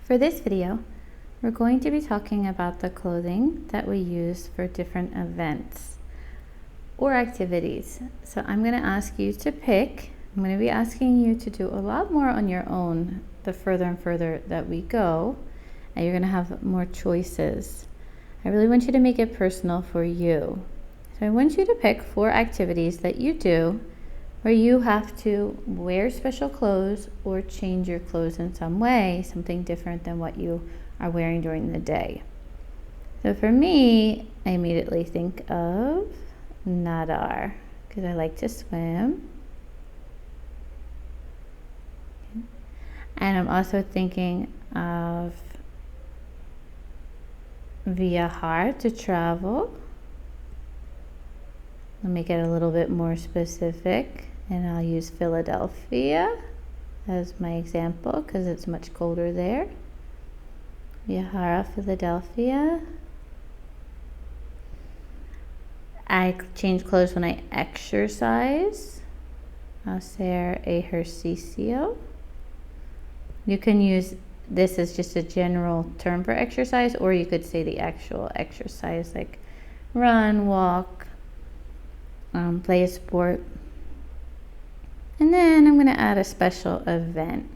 For this video, we're going to be talking about the clothing that we use for different events or activities. So I'm going to ask you to pick. I'm going to be asking you to do a lot more on your own the further and further that we go, and you're going to have more choices. I really want you to make it personal for you. So I want you to pick 4 activities that you do where you have to wear special clothes or change your clothes in some way, something different than what you are wearing during the day. So for me, I immediately think of nadar because I like to swim. And I'm also thinking of viajar, to travel. I'll make it a little bit more specific, and I'll use Philadelphia as my example because it's much colder there. Viajar a Philadelphia. I change clothes when I exercise. Hacer ejercicio. You can use this as just a general term for exercise, or you could say the actual exercise like run, walk, play a sport. And then I'm going to add a special event.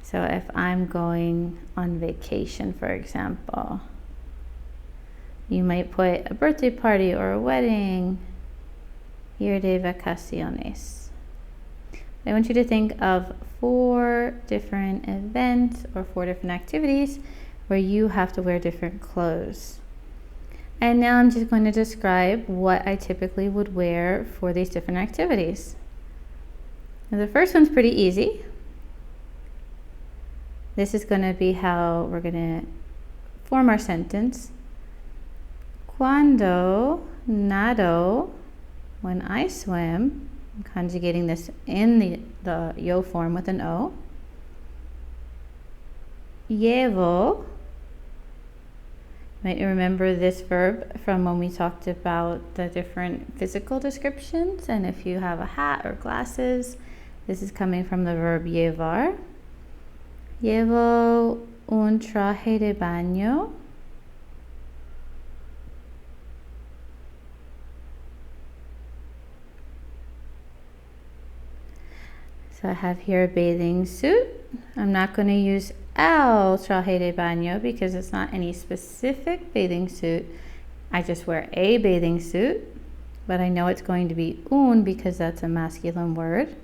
So if I'm going on vacation, for example, you might put a birthday party or a wedding, ir de vacaciones. I want you to think of 4 different events or 4 different activities where you have to wear different clothes. And now I'm just going to describe what I typically would wear for these different activities. Now the first one's pretty easy. This is going to be how we're going to form our sentence. Cuando nado, when I swim, I'm conjugating this in the yo form with an O. Llevo. Might you remember this verb from when we talked about the different physical descriptions? And if you have a hat or glasses, this is coming from the verb llevar. Llevo un traje de baño. So I have here a bathing suit. I'm not going to use el traje de baño because it's not any specific bathing suit. I just wear a bathing suit, but I know it's going to be un because that's a masculine word.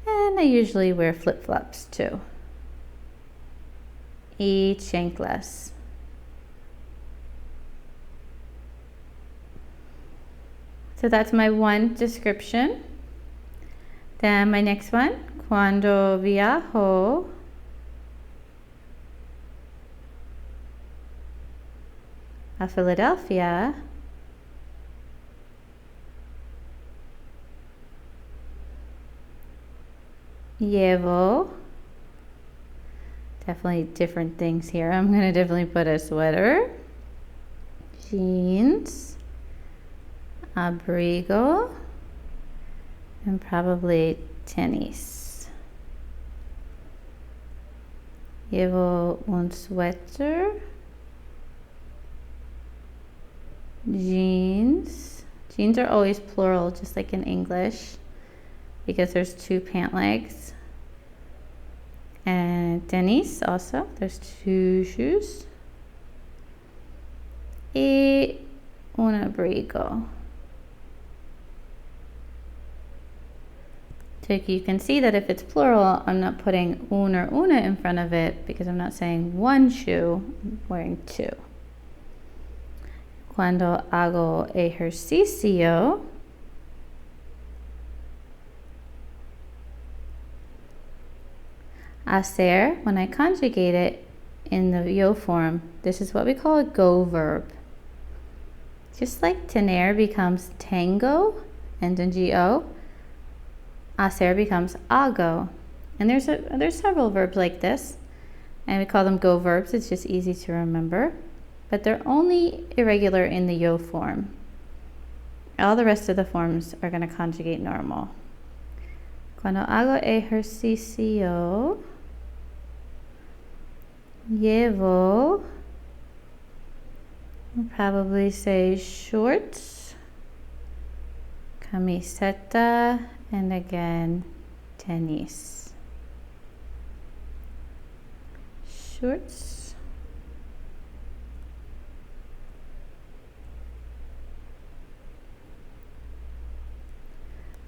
And I usually wear flip-flops too. Y chanclas. So that's my one description. Then my next one, cuando viajo a Philadelphia, llevo, definitely different things here. I'm going to definitely put a sweater, jeans, abrigo, and probably tenis. Llevo un suéter, jeans. Jeans are always plural, just like in English, because there's 2 pant legs. And tenis also, there's 2 shoes. Y un abrigo. So you can see that if it's plural, I'm not putting un or una in front of it because I'm not saying 1 shoe, I'm wearing 2. Cuando hago ejercicio, hacer, when I conjugate it in the yo form, this is what we call a go verb. Just like tener becomes tango, and in go, hacer becomes hago. And there's several verbs like this, and we call them go verbs. It's just easy to remember, but they're only irregular in the yo form. All the rest of the forms are going to conjugate normal. Cuando hago ejercicio, Llevo, I'll probably say shorts, camiseta, and again, tenis. Shorts,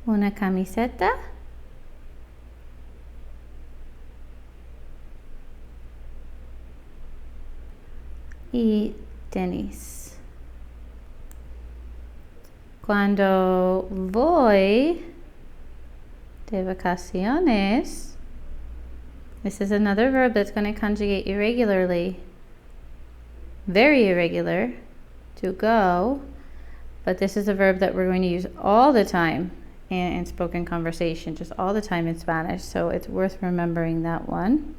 una camiseta, y tenis. Cuando voy de vacaciones, this is another verb that's going to conjugate irregularly. Very irregular, to go, but this is a verb that we're going to use all the time in spoken conversation, just all the time in Spanish, so it's worth remembering that one.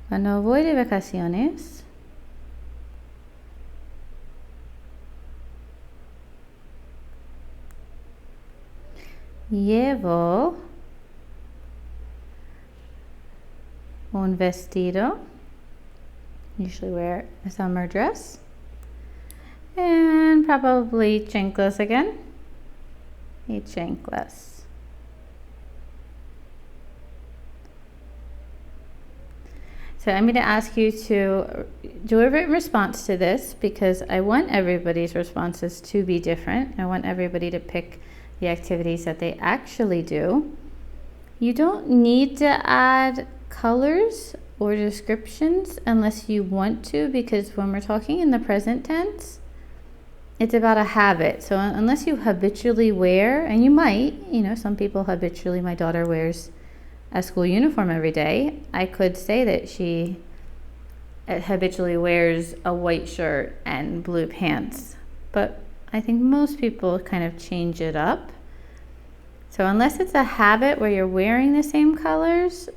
Cuando voy de vacaciones, llevo un vestido, usually wear a summer dress, and probably chanclas again, y chanclas. So I'm going to ask you to do a written response to this because I want everybody's responses to be different. I want everybody to pick the activities that they actually do. You don't need to add colors or descriptions unless you want to, because when we're talking in the present tense, it's about a habit. So unless you habitually wear, and you might, some people habitually, my daughter wears a school uniform every day. I could say that she habitually wears a white shirt and blue pants, but I think most people kind of change it up. So unless it's a habit where you're wearing the same colors,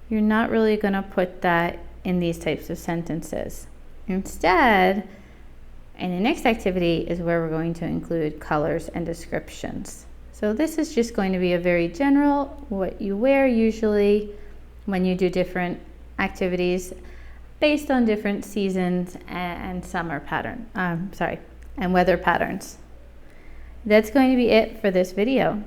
you're not really going to put that in these types of sentences. Instead, in the next activity is where we're going to include colors and descriptions. So this is just going to be a very general, what you wear usually when you do different activities based on different seasons and summer pattern, and weather patterns. That's going to be it for this video.